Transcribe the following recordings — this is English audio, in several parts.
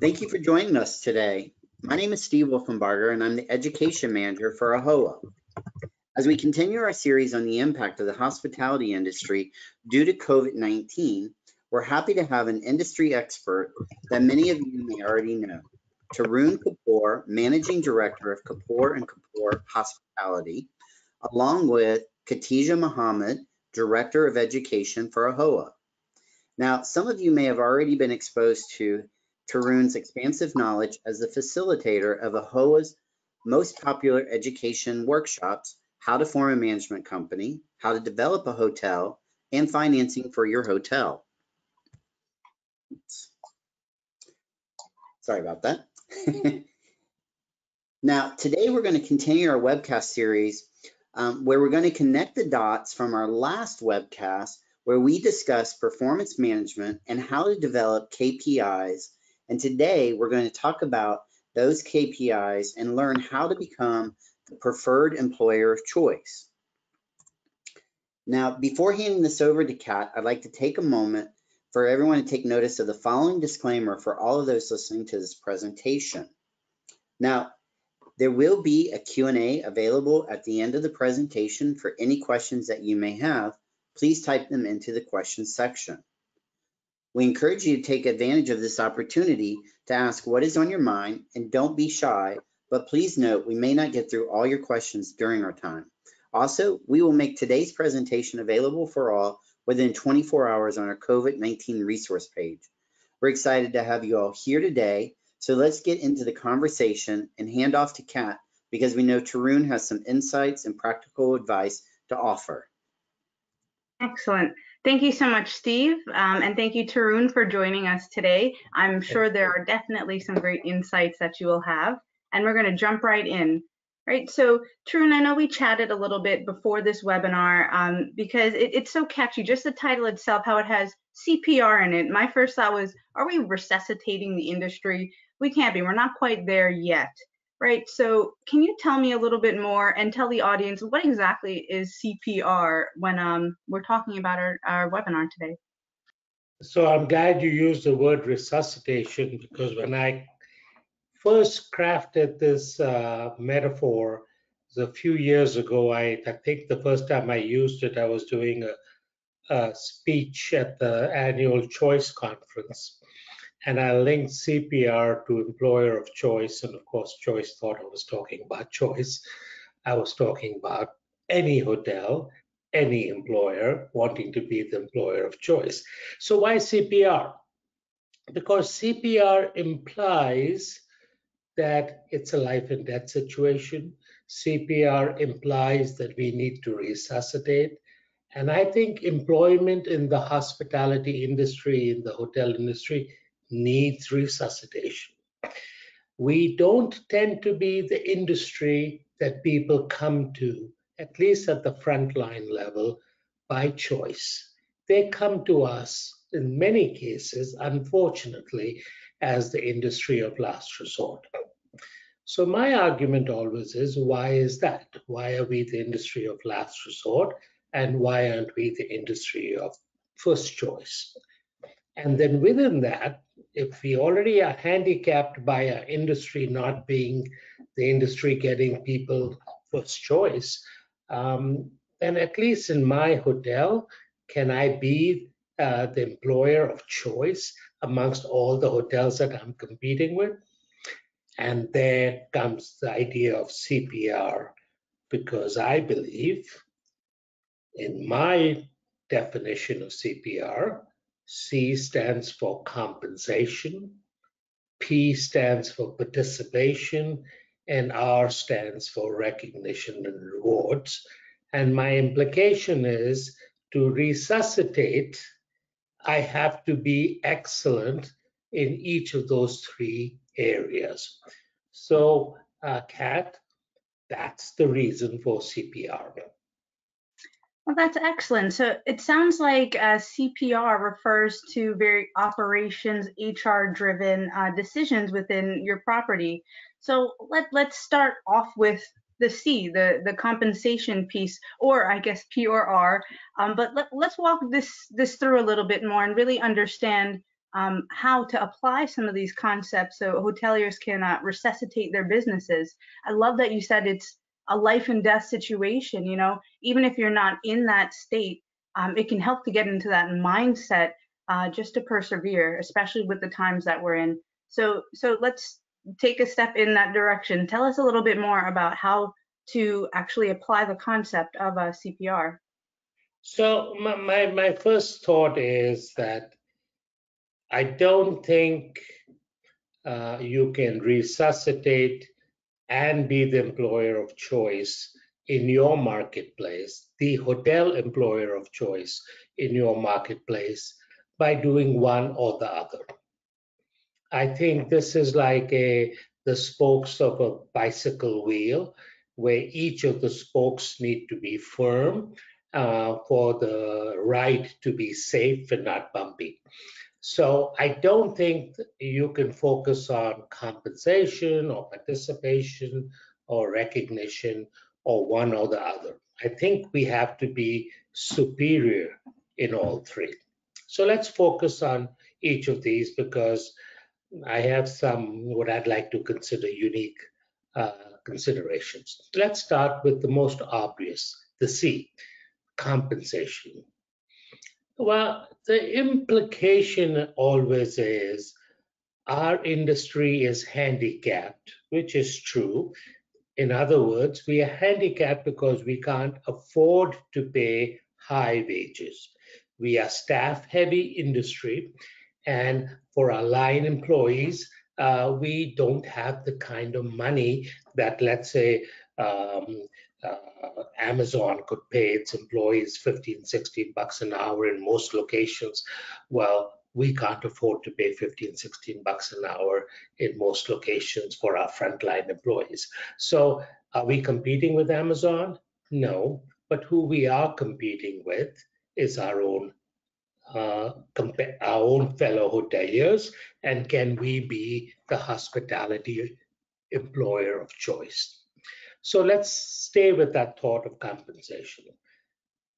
Thank you for joining us today. My name is Steve Wolfenbarger, and I'm the Education Manager for AHOA. As we continue our series on the impact of the hospitality industry due to COVID-19, we're happy to have an industry expert that many of you may already know. Tarun Kapoor, Managing Director of Kapoor & Kapoor Hospitality, along with Khatija Muhammad, Director of Education for AHOA. Now, some of you may have already been exposed to Tarun's expansive knowledge as the facilitator of AHOA's most popular education workshops, how to form a management company, how to develop a hotel, and financing for your hotel. Sorry about that. Now, today we're going to continue our webcast series where we're going to connect the dots from our last webcast where we discussed performance management and how to develop KPIs. And today we're going to talk about those KPIs and learn how to become the preferred employer of choice. Now, before handing this over to Kat, I'd like to take a moment for everyone to take notice of the following disclaimer for all of those listening to this presentation. Now, there will be a Q&A available at the end of the presentation for any questions that you may have. Please type them into the questions section. We encourage you to take advantage of this opportunity to ask what is on your mind, and don't be shy, but please note we may not get through all your questions during our time. Also, we will make today's presentation available for all within 24 hours on our COVID-19 resource page. We're excited to have you all here today, so let's get into the conversation and hand off to Kat because we know Tarun has some insights and practical advice to offer. Excellent. Thank you so much, Steve, and thank you, Tarun, for joining us today. I'm sure there are definitely some great insights that you will have, and we're going to jump right in. Right, so Tarun, I know we chatted a little bit before this webinar because it's so catchy, just the title itself, how it has CPR in it. My first thought was, are we resuscitating the industry? We can't be, we're not quite there yet. Right, so can you tell me a little bit more and tell the audience what exactly is CPR when we're talking about our webinar today? So I'm glad you used the word resuscitation because when I first crafted this metaphor a few years ago, I think the first time I used it, I was doing a speech at the annual Choice Conference. And I linked CPR to employer of choice. And of course, Choice thought I was talking about choice. I was talking about any hotel, any employer wanting to be the employer of choice. So why CPR? Because CPR implies that it's a life and death situation. CPR implies that we need to resuscitate. And I think employment in the hospitality industry, in the hotel industry, needs resuscitation. We don't tend to be the industry that people come to, at least at the frontline level, by choice. They come to us, in many cases, unfortunately, as the industry of last resort. So my argument always is, why is that? Why are we the industry of last resort? And why aren't we the industry of first choice? And then within that, if we already are handicapped by our industry not being the industry getting people first choice, then at least in my hotel, can I be the employer of choice amongst all the hotels that I'm competing with? And there comes the idea of CPR, because I believe in my definition of CPR, C stands for compensation, P stands for participation, and R stands for recognition and rewards. And my implication is to resuscitate, I have to be excellent in each of those three areas. So, Kat, that's the reason for CPR. Well, that's excellent. So it sounds like CPR refers to very operations, HR-driven decisions within your property. So let's start off with the C, the compensation piece, or I guess P or R. But let's walk this through a little bit more and really understand how to apply some of these concepts so hoteliers can resuscitate their businesses. I love that you said it's a life and death situation. You know, even if you're not in that state, it can help to get into that mindset just to persevere, especially with the times that we're in. So let's take a step in that direction. Tell us a little bit more about how to actually apply the concept of CPR. So my first thought is that I don't think you can resuscitate and be the employer of choice in your marketplace, the hotel employer of choice in your marketplace, by doing one or the other. I think this is like the spokes of a bicycle wheel, where each of the spokes need to be firm for the ride to be safe and not bumpy. So I don't think you can focus on compensation or participation or recognition or one or the other. I think we have to be superior in all three. So let's focus on each of these, because I have some what I'd like to consider unique considerations. Let's start with the most obvious, the C, compensation. Well, the implication always is our industry is handicapped, which is true. In other words, we are handicapped because we can't afford to pay high wages. We are staff-heavy industry, and for our line employees, we don't have the kind of money that, let's say, Amazon could pay its employees 15, 16 bucks an hour in most locations. Well, we can't afford to pay 15, 16 bucks an hour in most locations for our frontline employees. So are we competing with Amazon? No, but who we are competing with is our own fellow hoteliers, and can we be the hospitality employer of choice? So let's stay with that thought of compensation.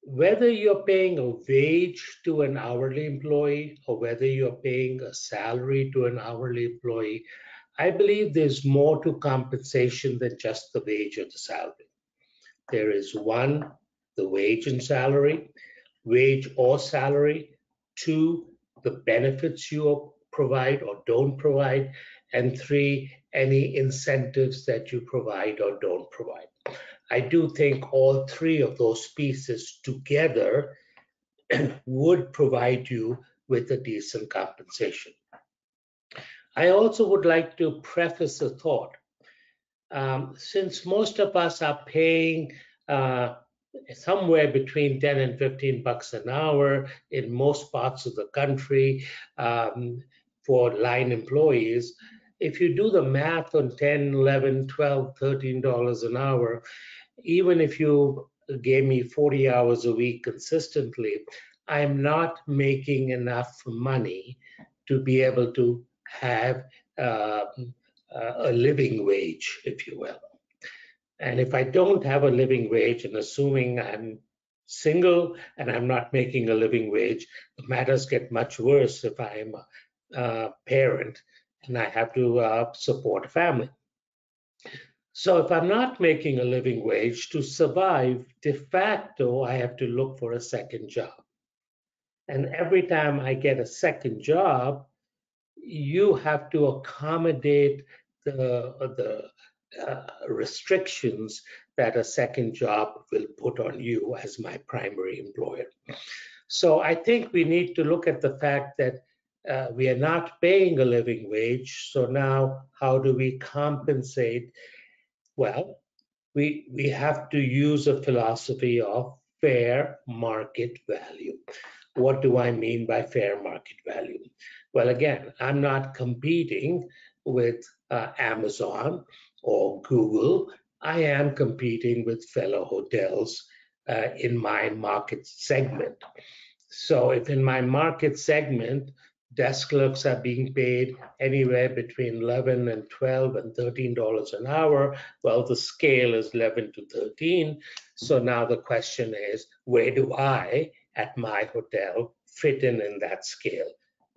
Whether you're paying a wage to an hourly employee or whether you're paying a salary to an hourly employee, I believe there's more to compensation than just the wage or the salary. There is one, the wage and salary, wage or salary. Two, the benefits you provide or don't provide. And three, any incentives that you provide or don't provide. I do think all three of those pieces together would provide you with a decent compensation. I also would like to preface a thought. Since most of us are paying somewhere between 10 and 15 bucks an hour in most parts of the country for line employees, if you do the math on 10, 11, 12, $13 an hour, even if you gave me 40 hours a week consistently, I'm not making enough money to be able to have a living wage, if you will. And if I don't have a living wage, and assuming I'm single and I'm not making a living wage, the matters get much worse if I'm a parent and I have to support a family. So if I'm not making a living wage, to survive, de facto, I have to look for a second job. And every time I get a second job, you have to accommodate the restrictions that a second job will put on you as my primary employer. So I think we need to look at the fact that we are not paying a living wage. So now how do we compensate? Well, we have to use a philosophy of fair market value. What do I mean by fair market value? Well, again, I'm not competing with Amazon or Google. I am competing with fellow hotels in my market segment. So if in my market segment, desk clerks are being paid anywhere between 11 and 12 and $13 an hour, well, the scale is 11 to 13. So now the question is, where do I, at my hotel, fit in that scale?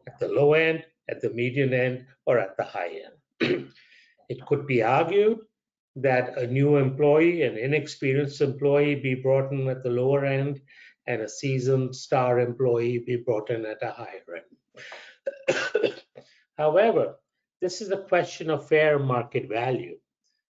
at the low end, at the median end, or at the high end. It could be argued that a new employee, an inexperienced employee, be brought in at the lower end, and a seasoned star employee be brought in at a higher end. However, this is a question of fair market value,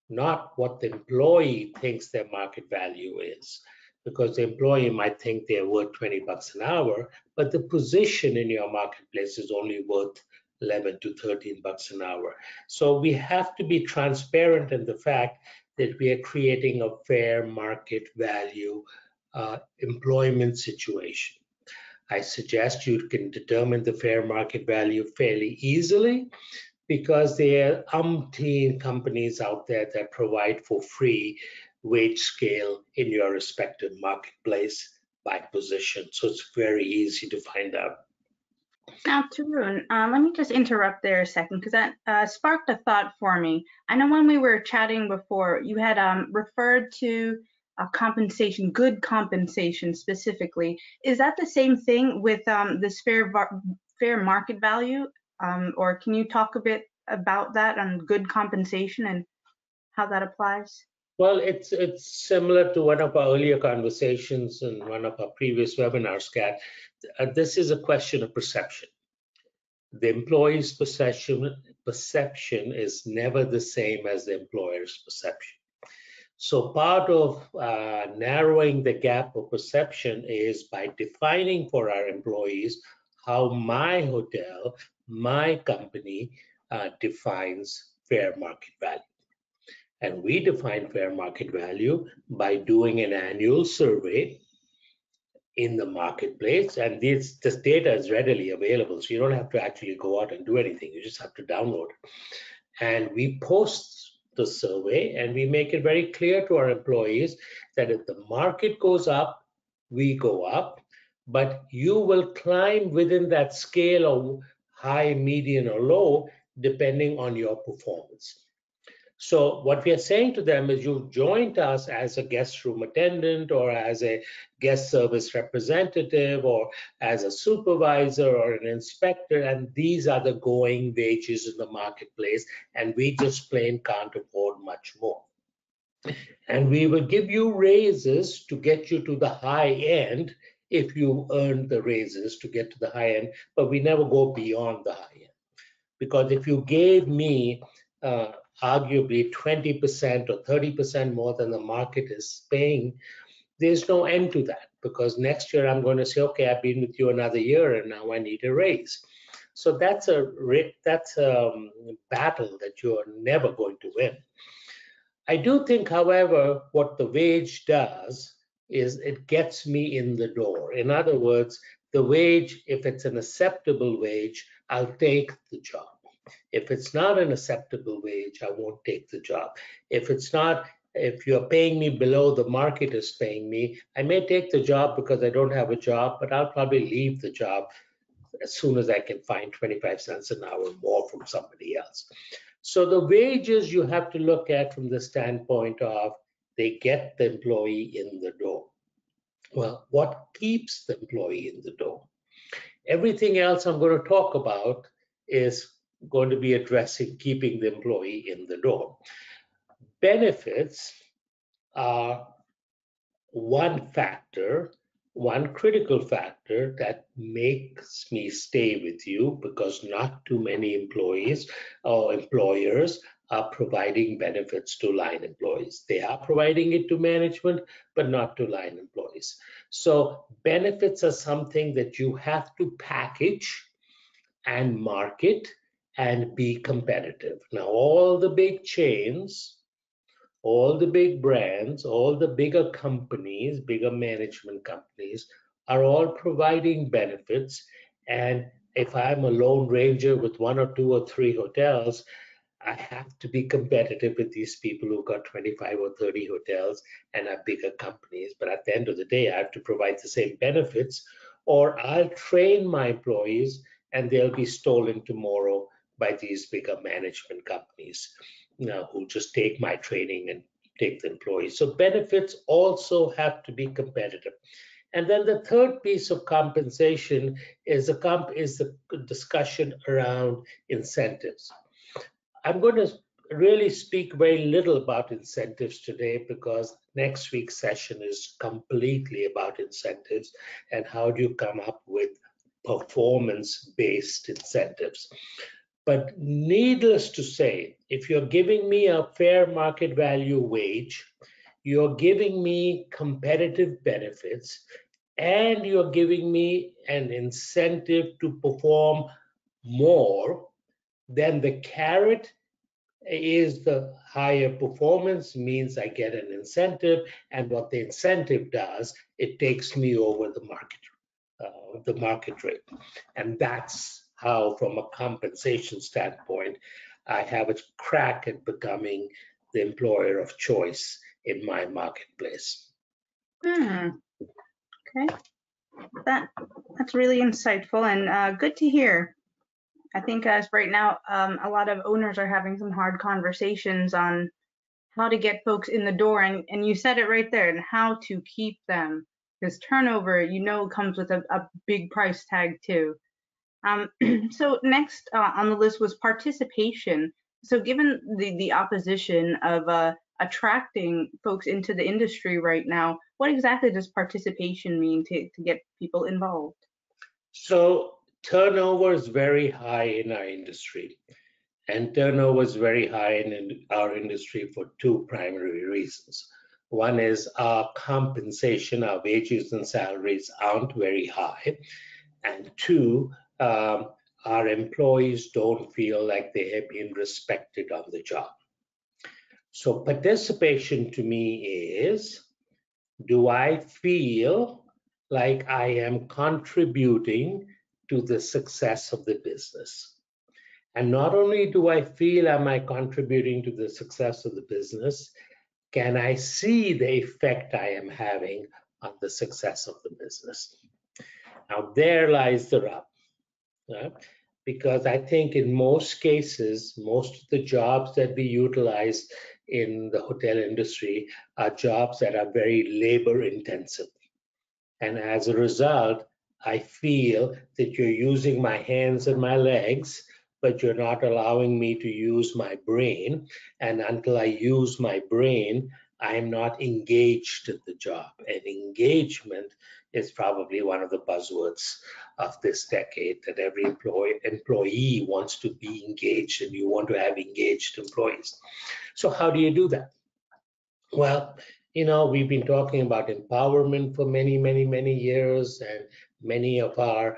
not what the employee thinks their market value is. Because the employee might think they're worth $20 an hour, but the position in your marketplace is only worth 11 to 13 bucks an hour. So we have to be transparent in the fact that we are creating a fair market value employment situation. I suggest you can determine the fair market value fairly easily, because there are umpteen companies out there that provide for free wage scale in your respective marketplace by position. So it's very easy to find out. Now, Tarun, let me just interrupt there a second, because that sparked a thought for me. I know when we were chatting before, you had referred to compensation, good compensation specifically. Is that the same thing with this fair market value? Or can you talk a bit about that on good compensation and how that applies? Well, it's similar to one of our earlier conversations in one of our previous webinars, Kat. This is a question of perception. The employee's perception is never the same as the employer's perception. So part of narrowing the gap of perception is by defining for our employees how my hotel, my company defines fair market value. And we define fair market value by doing an annual survey in the marketplace, and this data is readily available, so you don't have to actually go out and do anything. You just have to download it. And we post the survey, and we make it very clear to our employees that if the market goes up, we go up, but you will climb within that scale of high, median, or low, depending on your performance. So what we are saying to them is, you've joined us as a guest room attendant, or as a guest service representative, or as a supervisor or an inspector, and these are the going wages in the marketplace, and we just plain can't afford much more. And we will give you raises to get you to the high end if you earn the raises to get to the high end, but we never go beyond the high end. Because if you gave me arguably 20% or 30% more than the market is paying, there's no end to that, because next year I'm going to say, okay, I've been with you another year and now I need a raise. So that's a battle that you're never going to win. I do think, however, what the wage does is it gets me in the door. In other words, the wage, if it's an acceptable wage, I'll take the job. If it's not an acceptable wage, I won't take the job. If you're paying me below the market is paying me, I may take the job because I don't have a job, but I'll probably leave the job as soon as I can find 25 cents an hour more from somebody else. So the wages you have to look at from the standpoint of they get the employee in the door. Well, what keeps the employee in the door? Everything else I'm going to talk about is going to be addressing keeping the employee in the door. Benefits are one factor, one critical factor that makes me stay with you, because not too many employees or employers are providing benefits to line employees. They are providing it to management, but not to line employees. So benefits are something that you have to package and market and be competitive. Now, all the big chains, all the big brands, all the bigger companies, bigger management companies are all providing benefits. And if I'm a lone ranger with 1 or 2 or 3 hotels, I have to be competitive with these people who've got 25 or 30 hotels and are bigger companies. But at the end of the day, I have to provide the same benefits, or I'll train my employees and they'll be stolen tomorrow by these bigger management companies, who just take my training and take the employees. So benefits also have to be competitive. And then the third piece of compensation is the discussion around incentives. I'm going to really speak very little about incentives today because next week's session is completely about incentives and how do you come up with performance-based incentives. But needless to say, if you're giving me a fair market value wage, you're giving me competitive benefits, and you're giving me an incentive to perform more, then the carrot is the higher performance, means I get an incentive, and what the incentive does, it takes me over the market rate. And that's how, from a compensation standpoint, I have a crack at becoming the employer of choice in my marketplace. Okay, that's really insightful and good to hear. I think as right now, a lot of owners are having some hard conversations on how to get folks in the door, and you said it right there, and how to keep them, because turnover, comes with a big price tag too. So next on the list was participation. So given the opposition of attracting folks into the industry right now, what exactly does participation mean to get people involved? So turnover is very high in our industry, and turnover is very high in our industry for two primary reasons. One is our compensation, our wages and salaries aren't very high, and two, our employees don't feel like they have been respected on the job. So participation to me is, do I feel like I am contributing to the success of the business? And not only do I feel am I contributing to the success of the business, can I see the effect I am having on the success of the business? Now there lies the rub, right? Because I think in most cases, most of the jobs that we utilize in the hotel industry are jobs that are very labor intensive. And as a result, I feel that you're using my hands and my legs, but you're not allowing me to use my brain. And until I use my brain, I'm not engaged in the job. And engagement is probably one of the buzzwords of this decade, that every employee wants to be engaged, and you want to have engaged employees. So how do you do that? Well, we've been talking about empowerment for many, many, many years, and many of our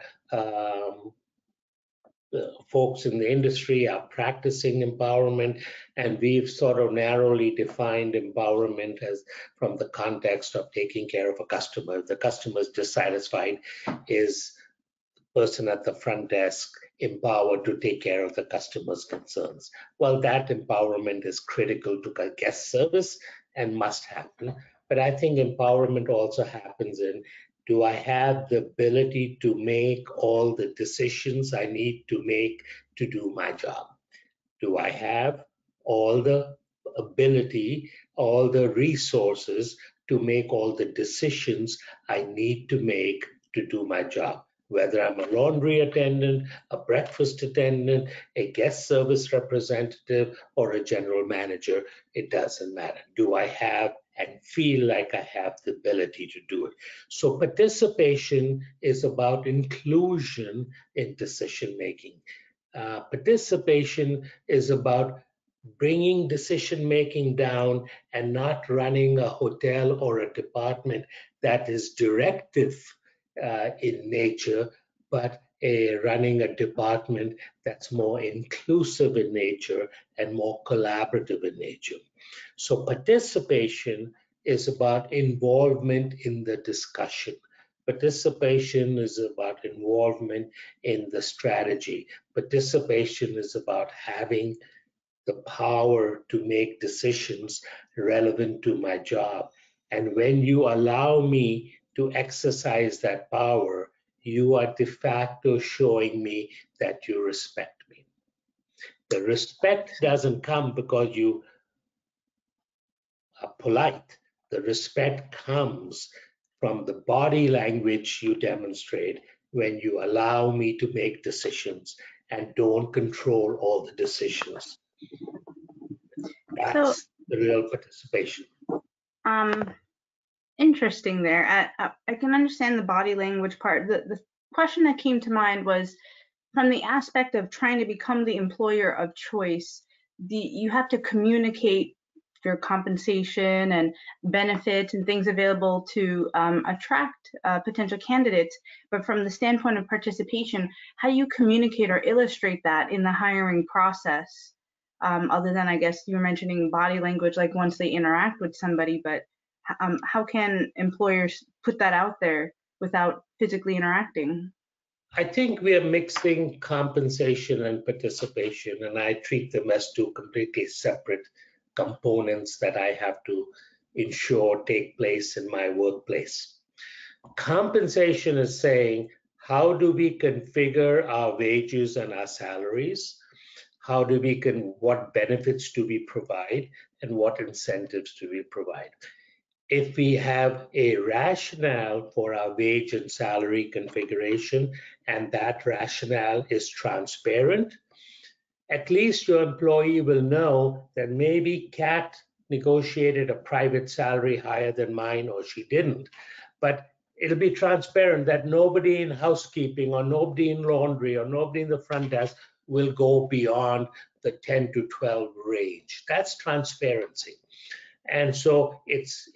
folks in the industry are practicing empowerment, and we've sort of narrowly defined empowerment as from the context of taking care of a customer. If the customer is dissatisfied, is the person at the front desk empowered to take care of the customer's concerns? Well, that empowerment is critical to guest service and must happen. But I think empowerment also happens in, do I have the ability to make all the decisions I need to make to do my job? Do I have all the ability, all the resources to make all the decisions I need to make to do my job? Whether I'm a laundry attendant, a breakfast attendant, a guest service representative, or a general manager, it doesn't matter. Do I have and feel like I have the ability to do it? So participation is about inclusion in decision making. Participation is about bringing decision making down and not running a hotel or a department that is directive in nature, but running a department that's more inclusive in nature and more collaborative in nature. So participation is about involvement in the discussion. Participation is about involvement in the strategy. Participation is about having the power to make decisions relevant to my job. And when you allow me to exercise that power, you are de facto showing me that you respect me. The respect doesn't come because you are polite. The respect comes from the body language you demonstrate when you allow me to make decisions and don't control all the decisions. So, That's the real participation. interesting there. I can understand the body language part. The question that came to mind was from the aspect of trying to become the employer of choice. You have to communicate your compensation and benefits and things available to attract potential candidates. But from the standpoint of participation, how do you communicate or illustrate that in the hiring process? Other than, I guess, you were mentioning body language, like once they interact with somebody, but how can employers put that out there without physically interacting? I think we are mixing compensation and participation, and I treat them as two completely separate components that I have to ensure take place in my workplace. Compensation is saying, how do we configure our wages and our salaries? How do we what benefits do we provide, and what incentives do we provide? If we have a rationale for our wage and salary configuration, and that rationale is transparent, at least your employee will know that maybe Kat negotiated a private salary higher than mine, or she didn't. But it'll be transparent that nobody in housekeeping or nobody in laundry or nobody in the front desk will go beyond the 10 to 12 range. That's transparency. And so it's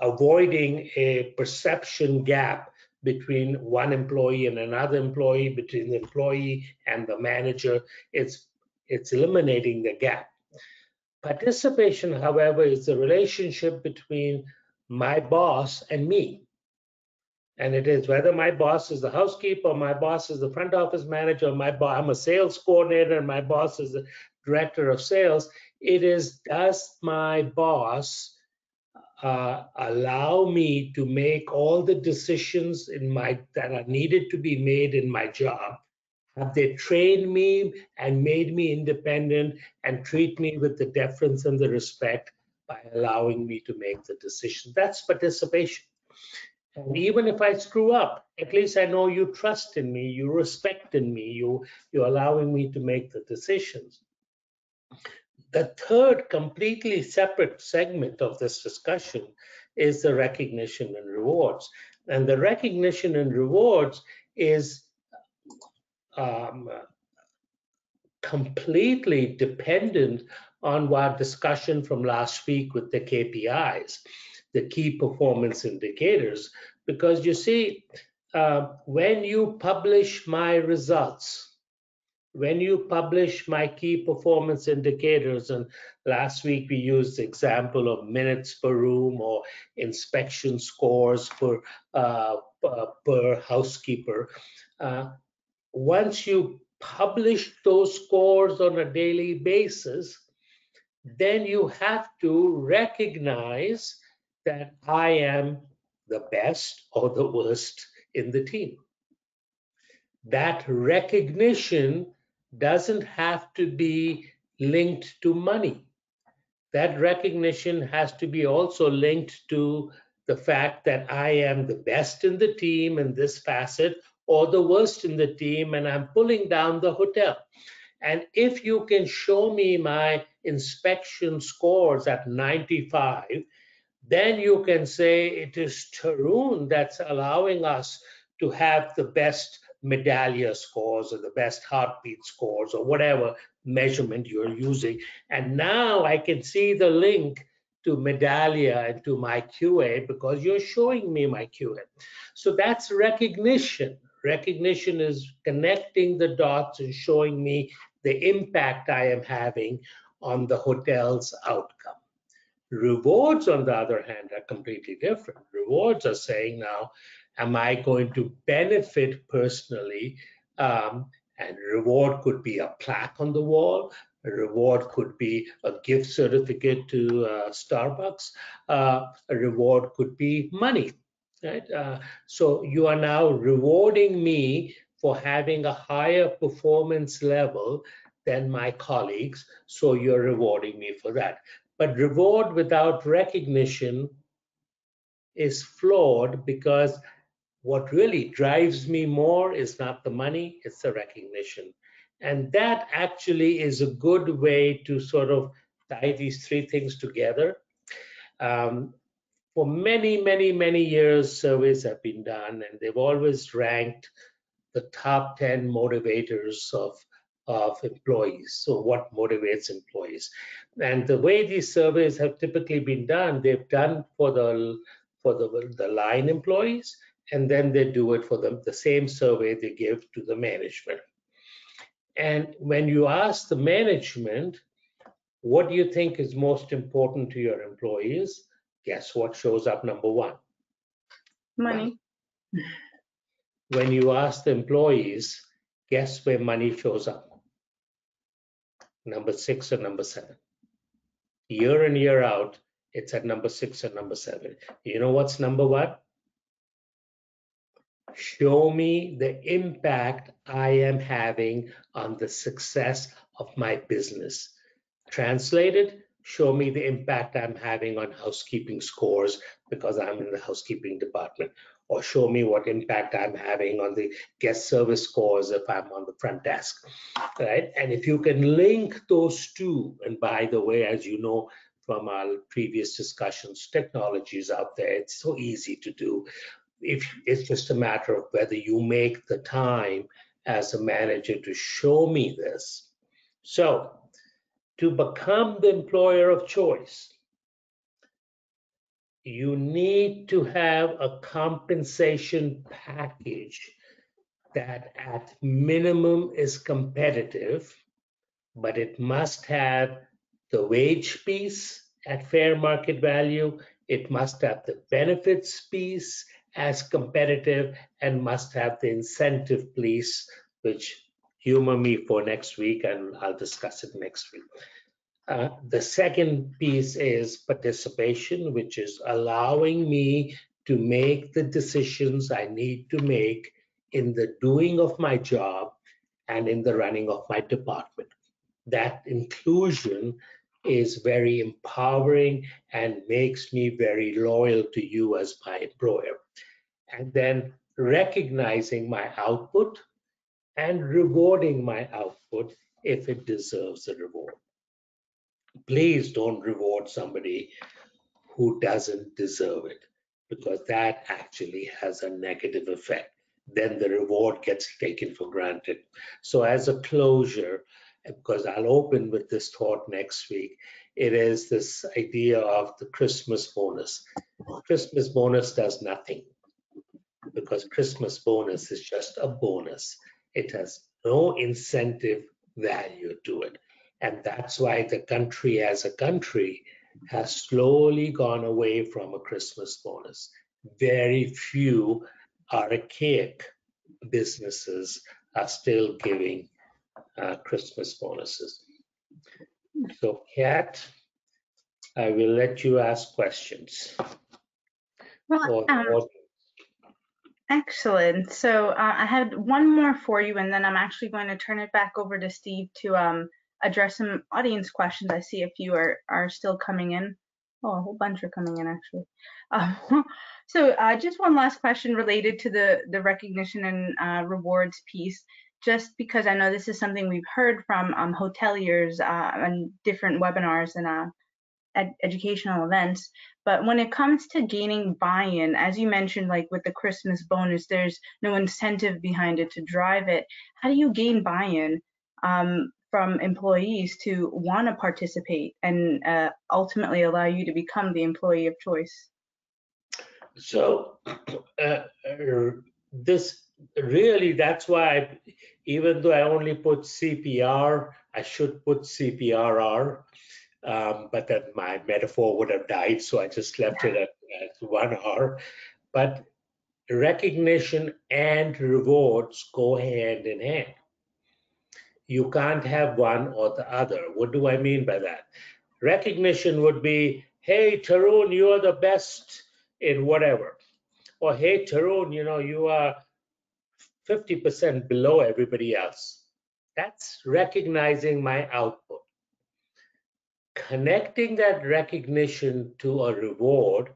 avoiding a perception gap between one employee and another employee, between the employee and the manager. It's eliminating the gap. Participation, however, is the relationship between my boss and me. And it is whether my boss is the housekeeper, my boss is the front office manager, I'm a sales coordinator, and my boss is the director of sales. It is, does my boss allow me to make all the decisions that are needed to be made in my job? Have they trained me and made me independent and treat me with the deference and the respect by allowing me to make the decision? That's participation. And even if I screw up, at least I know you trust in me, you respect in me, you're allowing me to make the decisions. The third completely separate segment of this discussion is the recognition and rewards. And the recognition and rewards is completely dependent on our discussion from last week with the KPIs, the key performance indicators, because you see, when you publish my results, when you publish my key performance indicators, and last week we used the example of minutes per room or inspection scores per housekeeper, once you publish those scores on a daily basis, then you have to recognize that I am the best or the worst in the team. That recognition doesn't have to be linked to money. That recognition has to be also linked to the fact that I am the best in the team in this facet or the worst in the team, and I'm pulling down the hotel. And if you can show me my inspection scores at 95, then you can say it is Tarun that's allowing us to have the best medallia scores or the best heartbeat scores or whatever measurement you're using. And now I can see the link to medallia and to my QA because you're showing me my QA. So that's recognition. Recognition is connecting the dots and showing me the impact I am having on the hotel's outcome. Rewards, on the other hand, are completely different. Rewards are saying now, am I going to benefit personally? And reward could be a plaque on the wall. A reward could be a gift certificate to Starbucks. A reward could be money. Right? So you are now rewarding me for having a higher performance level than my colleagues. So you're rewarding me for that. But reward without recognition is flawed, because what really drives me more is not the money, it's the recognition. And that actually is a good way to sort of tie these three things together. For many years, surveys have been done, and they've always ranked the top 10 motivators of employees. So what motivates employees? And the way these surveys have typically been done, they've done for the line employees, and then they do it for the same survey they give to the management. And when you ask the management, what do you think is most important to your employees? Guess what shows up number one? Money. When you ask the employees, guess where money shows up? Number 6 or number 7. Year in, year out, it's at number 6 or number 7. You know what's number 1? Show me the impact I am having on the success of my business. Translated, show me the impact I'm having on housekeeping scores because I'm in the housekeeping department. Or show me what impact I'm having on the guest service scores if I'm on the front desk, right? And if you can link those two, and by the way, as you know from our previous discussions, technology is out there. It's so easy to do. If it's just a matter of whether you make the time as a manager to show me this. So to become the employer of choice, you need to have a compensation package that at minimum is competitive, but it must have the wage piece at fair market value, it must have the benefits piece as competitive, and must have the incentive piece, which humor me for next week, and I'll discuss it next week. The second piece is participation, which is allowing me to make the decisions I need to make in the doing of my job and in the running of my department. That inclusion is very empowering and makes me very loyal to you as my employer. And then recognizing my output and rewarding my output if it deserves a reward. Please don't reward somebody who doesn't deserve it, because that actually has a negative effect. Then the reward gets taken for granted. So as a closure, because I'll open with this thought next week, it is this idea of the Christmas bonus. Christmas bonus does nothing, because Christmas bonus is just a bonus. It has no incentive value to it. And that's why the country as a country has slowly gone away from a Christmas bonus. Very few archaic businesses are still giving Christmas bonuses. So, Kat, I will let you ask questions. Well, excellent. So I had one more for you, and then I'm actually going to turn it back over to Steve to address some audience questions. I see a few are still coming in. Oh, a whole bunch are coming in, actually. So just one last question related to the recognition and rewards piece, just because I know this is something we've heard from hoteliers on different webinars and educational events. But when it comes to gaining buy-in, as you mentioned, like with the Christmas bonus, there's no incentive behind it to drive it. How do you gain buy-in from employees to want to participate and ultimately allow you to become the employee of choice? So this really, that's why even though I only put CPR, I should put CPRR. But then my metaphor would have died, so I just left it at 1R. But recognition and rewards go hand in hand. You can't have one or the other. What do I mean by that? Recognition would be, hey, Tarun, you are the best in whatever. Or, hey, Tarun, you are 50% below everybody else. That's recognizing my output. Connecting that recognition to a reward,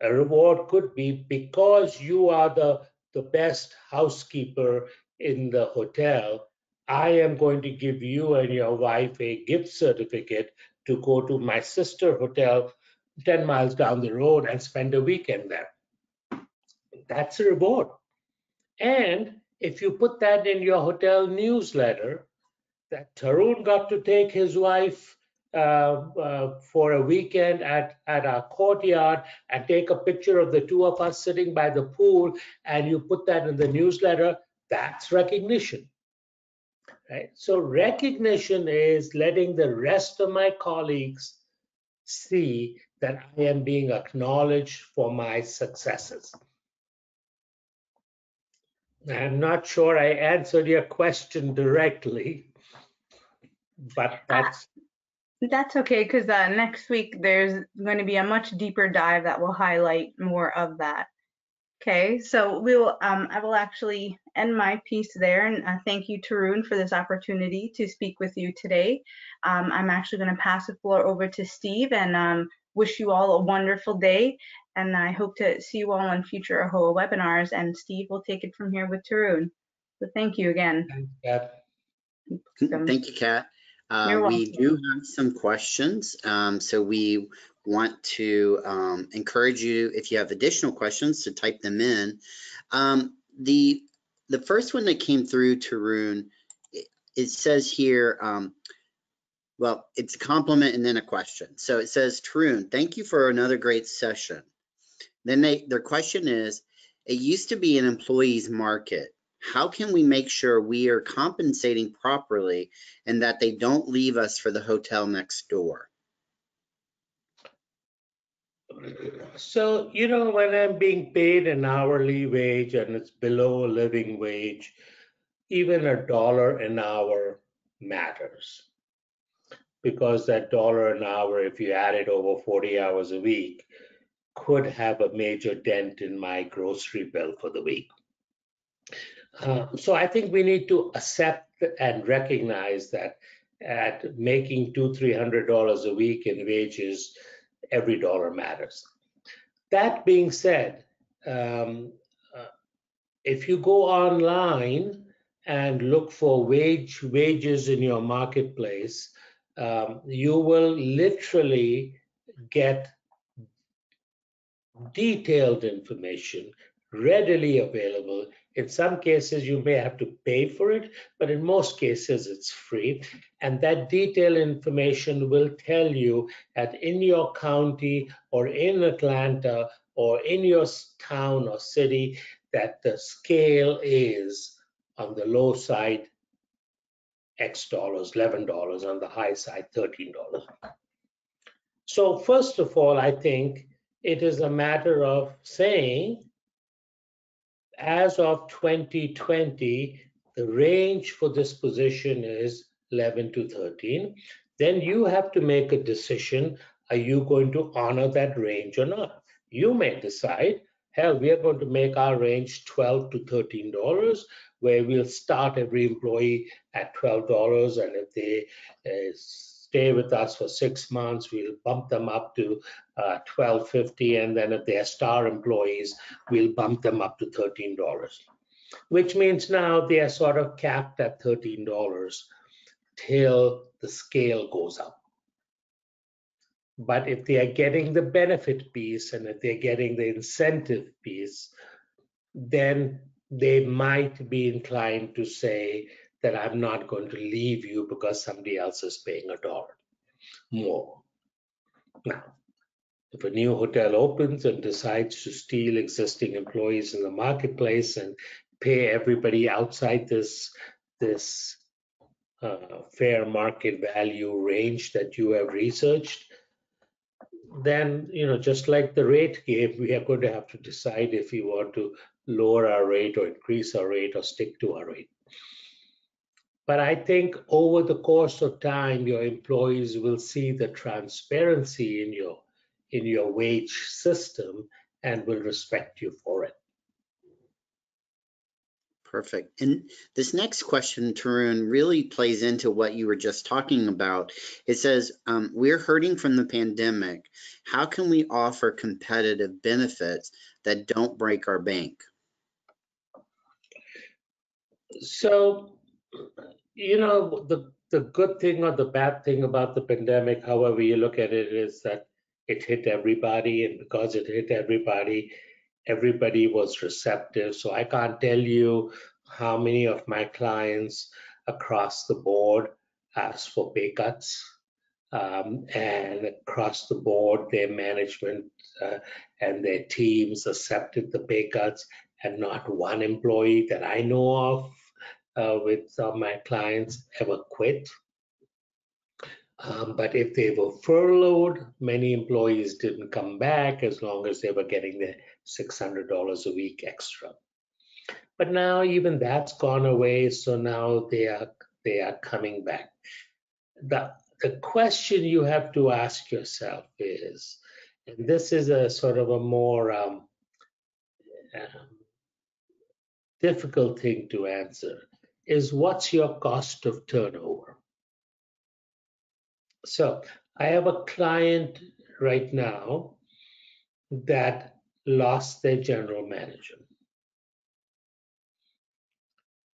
A reward could be because you are the best housekeeper in the hotel, I am going to give you and your wife a gift certificate to go to my sister hotel 10 miles down the road and spend a weekend there. That's a reward. And if you put that in your hotel newsletter, that Tarun got to take his wife for a weekend at our courtyard and take a picture of the two of us sitting by the pool, and you put that in the newsletter, that's recognition. Right? So recognition is letting the rest of my colleagues see that I am being acknowledged for my successes. I'm not sure I answered your question directly, but That's okay, because next week there's going to be a much deeper dive that will highlight more of that. Okay, so I will actually end my piece there, and thank you, Tarun, for this opportunity to speak with you today. I'm actually going to pass the floor over to Steve and wish you all a wonderful day, and I hope to see you all on future AHOA webinars, and Steve will take it from here with Tarun. So thank you again. Thank you, Kat. You're We welcome. do have some questions, so we want to encourage you, if you have additional questions, to type them in. The first one that came through, Tarun, it says here, well, it's a compliment and then a question. So it says, Tarun, thank you for another great session. Then their question is, it used to be an employee's market. How can we make sure we are compensating properly and that they don't leave us for the hotel next door? So, when I'm being paid an hourly wage and it's below a living wage, even $1 an hour matters. Because that $1 an hour, if you add it over 40 hours a week, could have a major dent in my grocery bill for the week. So I think we need to accept and recognize that at making $200-300 a week in wages, every dollar matters. That being said, if you go online and look for wages in your marketplace, you will literally get detailed information readily available. In some cases, you may have to pay for it, but in most cases, it's free. And that detailed information will tell you that in your county or in Atlanta or in your town or city, that the scale is on the low side, X dollars, $11, on the high side, $13. So first of all, I think it is a matter of saying, as of 2020, the range for this position is 11 to 13. Then you have to make a decision. Are you going to honor that range or not? You may decide, hell, we are going to make our range $12 to $13, where we'll start every employee at $12, and if they stay with us for 6 months, we'll bump them up to $12.50, and then if they're star employees, we'll bump them up to $13, which means now they are sort of capped at $13 till the scale goes up. But if they are getting the benefit piece and if they're getting the incentive piece, then they might be inclined to say that I'm not going to leave you because somebody else is paying $1 more. Now, if a new hotel opens and decides to steal existing employees in the marketplace and pay everybody outside this fair market value range that you have researched, then, just like the rate game, we are going to have to decide if we want to lower our rate or increase our rate or stick to our rate. But I think over the course of time, your employees will see the transparency in your wage system and will respect you for it. Perfect. And this next question, Tarun, really plays into what you were just talking about. It says, we're hurting from the pandemic. How can we offer competitive benefits that don't break our bank? So, the good thing or the bad thing about the pandemic, however you look at it, is that it hit everybody. And because it hit everybody was receptive. So I can't tell you how many of my clients across the board asked for pay cuts. And across the board, their management and their teams accepted the pay cuts, and not one employee that I know of with my clients ever quit. But if they were furloughed, many employees didn't come back as long as they were getting their $600 a week extra. But now even that's gone away, so now they are coming back. The question you have to ask yourself is, and this is a sort of a more difficult thing to answer, is what's your cost of turnover? So I have a client right now that lost their general manager.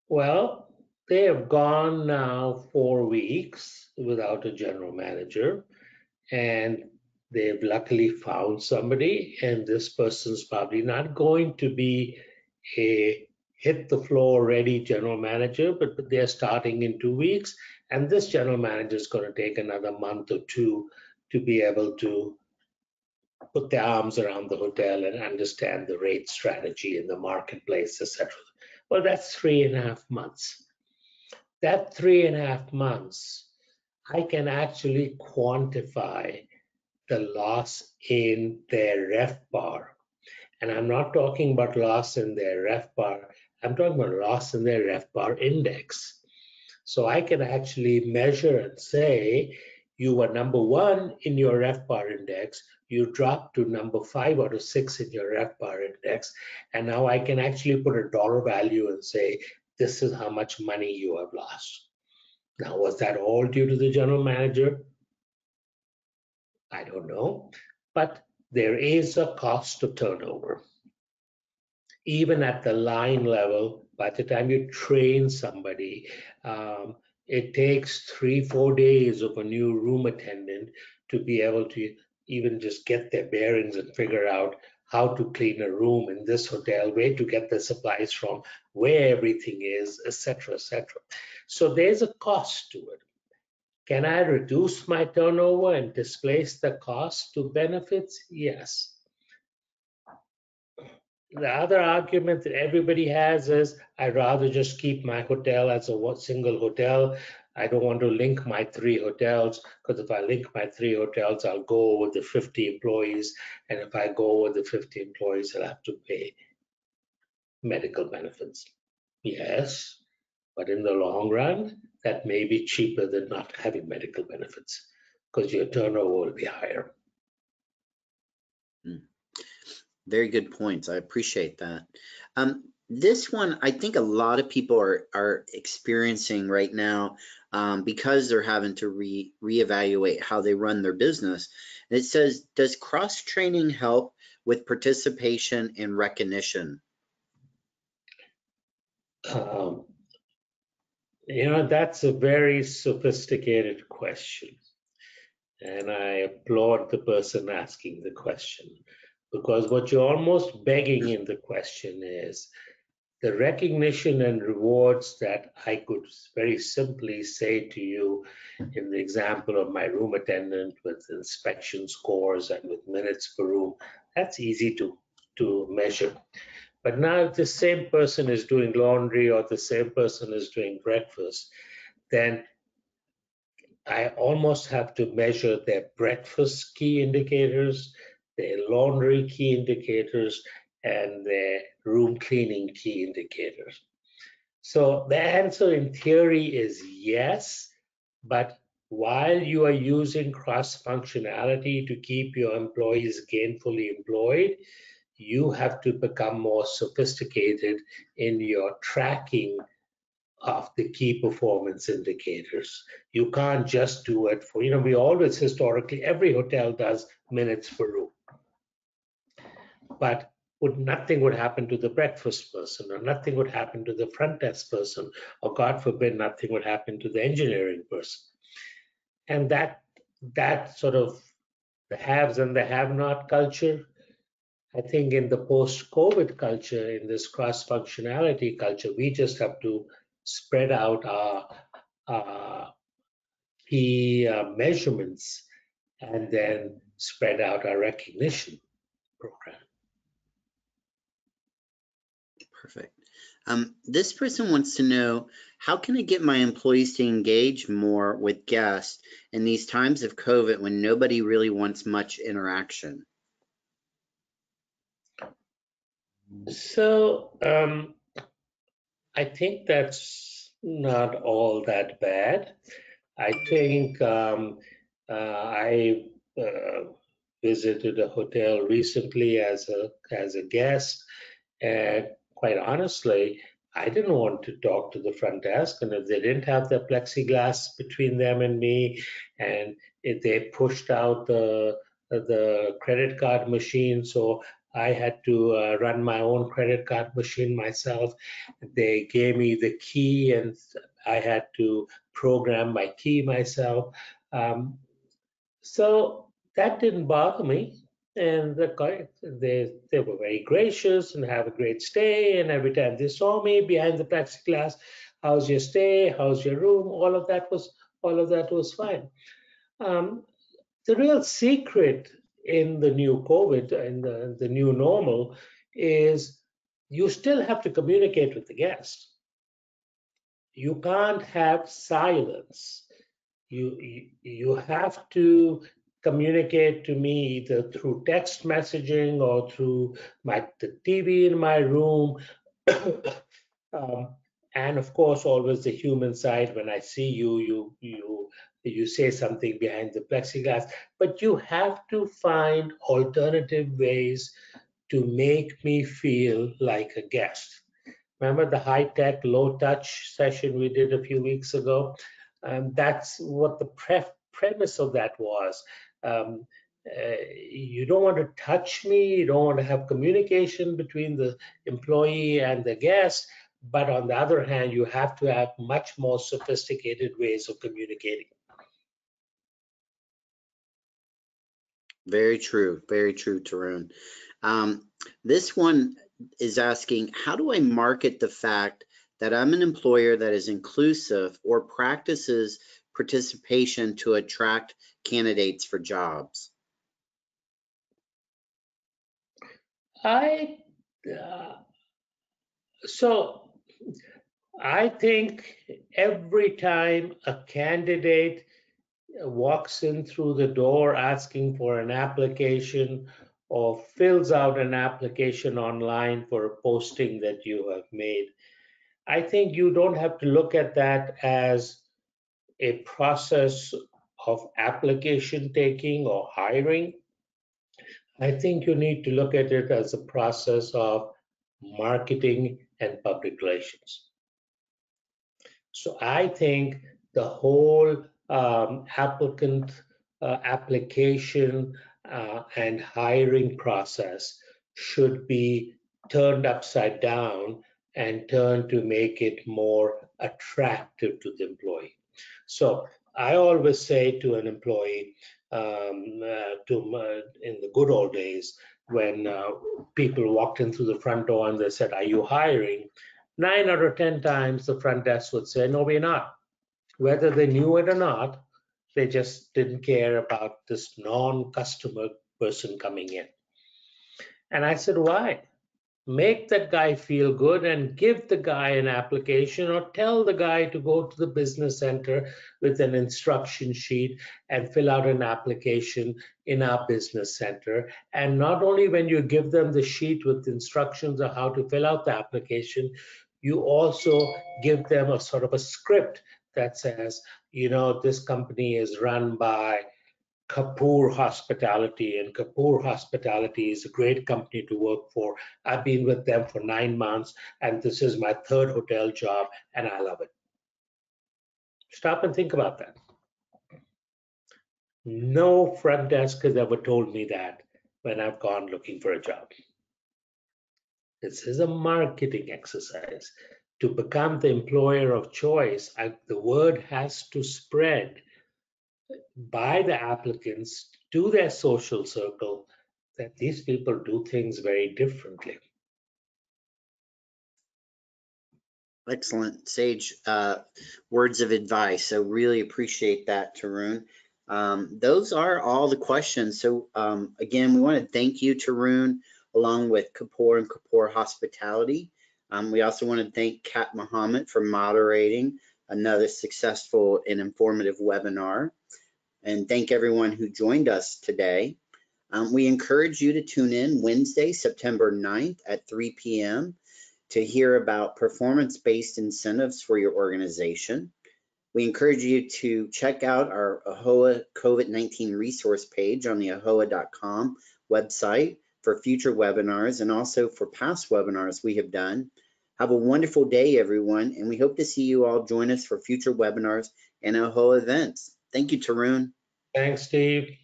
Well, they have gone now 4 weeks without a general manager, and they've luckily found somebody, and this person's probably not going to be a hit the floor ready general manager, but they're starting in 2 weeks, and this general manager is going to take another month or two to be able to put their arms around the hotel and understand the rate strategy in the marketplace, etc. Well, that's 3.5 months. That 3.5 months, I can actually quantify the loss in their RevPAR. And I'm not talking about loss in their RevPAR, I'm talking about loss in their RevPAR index. So I can actually measure and say, you were number 1 in your RevPAR index, you dropped to number 5 out of 6 in your RevPAR index, and now I can actually put a dollar value and say, this is how much money you have lost. Now, was that all due to the general manager? I don't know, but there is a cost of turnover. Even at the line level, by the time you train somebody, it takes 3-4 days of a new room attendant to be able to even just get their bearings and figure out how to clean a room in this hotel, where to get the supplies from, where everything is, etc., etc. So there's a cost to it. Can I reduce my turnover and displace the cost to benefits? Yes. The other argument that everybody has is, I'd rather just keep my hotel as a single hotel. I don't want to link my 3 hotels, because if I link my 3 hotels, I'll go with the 50 employees. And if I go with the 50 employees, I'll have to pay medical benefits. Yes, but in the long run, that may be cheaper than not having medical benefits, because your turnover will be higher. Very good points. I appreciate that. This one, I think a lot of people are experiencing right now because they're having to reevaluate how they run their business. And it says, does cross-training help with participation and recognition? That's a very sophisticated question. And I applaud the person asking the question, because what you're almost begging in the question is the recognition and rewards that I could very simply say to you in the example of my room attendant with inspection scores and with minutes per room. That's easy to measure. But now if the same person is doing laundry or the same person is doing breakfast, then I almost have to measure their breakfast key indicators, their laundry key indicators, and their room cleaning key indicators. So the answer in theory is yes, but while you are using cross-functionality to keep your employees gainfully employed, you have to become more sophisticated in your tracking of the key performance indicators. You can't just do it for, we always historically, every hotel does minutes per room. But nothing would happen to the breakfast person, or nothing would happen to the front desk person, or God forbid, nothing would happen to the engineering person. And that sort of the haves and the have-not culture, I think in the post-COVID culture, in this cross-functionality culture, we just have to spread out our key measurements and then spread out our recognition program. Perfect. This person wants to know, how can I get my employees to engage more with guests in these times of COVID when nobody really wants much interaction? So I think that's not all that bad. I think I visited a hotel recently as a guest, and quite honestly, I didn't want to talk to the front desk, and if they didn't have the plexiglass between them and me, and if they pushed out the credit card machine, so I had to run my own credit card machine myself. They gave me the key, and I had to program my key myself. So that didn't bother me. And they were very gracious and have a great stay. And every time they saw me behind the plexiglass, how's your stay? How's your room? All of that was fine. The real secret in the new COVID and the new normal is you still have to communicate with the guest. You can't have silence. You have to communicate to me either through text messaging or through the TV in my room. And of course, always the human side. When I see you say something behind the plexiglass. But you have to find alternative ways to make me feel like a guest. Remember the high-tech, low-touch session we did a few weeks ago? That's what the premise of that was. You don't want to touch me, you don't want to have communication between the employee and the guest, but on the other hand, you have to have much more sophisticated ways of communicating. Very true, Tarun. This one is asking, how do I market the fact that I'm an employer that is inclusive or practices participation to attract candidates for jobs? So I think every time a candidate walks in through the door asking for an application or fills out an application online for a posting that you have made, I think you don't have to look at that as a process of application taking or hiring. I think you need to look at it as a process of marketing and public relations. So I think the whole applicant application and hiring process should be turned upside down and turned to make it more attractive to the employee. So I always say to an employee, in the good old days, when people walked in through the front door and they said, "Are you hiring?" 9 out of 10 times the front desk would say, "No, we're not." Whether they knew it or not, they just didn't care about this non-customer person coming in. And I said, why? Make that guy feel good and give the guy an application, or tell the guy to go to the business center with an instruction sheet and fill out an application in our business center. And not only when you give them the sheet with instructions on how to fill out the application, you also give them a sort of a script that says, this company is run by Kapoor Hospitality, and Kapoor Hospitality is a great company to work for. I've been with them for 9 months, and this is my third hotel job, and I love it. Stop and think about that. No front desk has ever told me that when I've gone looking for a job. This is a marketing exercise. To become the employer of choice, the word has to spread by the applicants to their social circle that these people do things very differently. Excellent, sage words of advice. So really appreciate that, Tarun. Those are all the questions. So again, we want to thank you, Tarun, along with Kapoor and Kapoor Hospitality. We also want to thank Kat Muhammad for moderating another successful and informative webinar. And thank everyone who joined us today. We encourage you to tune in Wednesday, September 9th at 3 p.m. to hear about performance-based incentives for your organization. We encourage you to check out our AHOA COVID-19 resource page on the ahoa.com website for future webinars and also for past webinars we have done. Have a wonderful day, everyone, and we hope to see you all join us for future webinars and AHOA events. Thank you, Tarun. Thanks, Steve.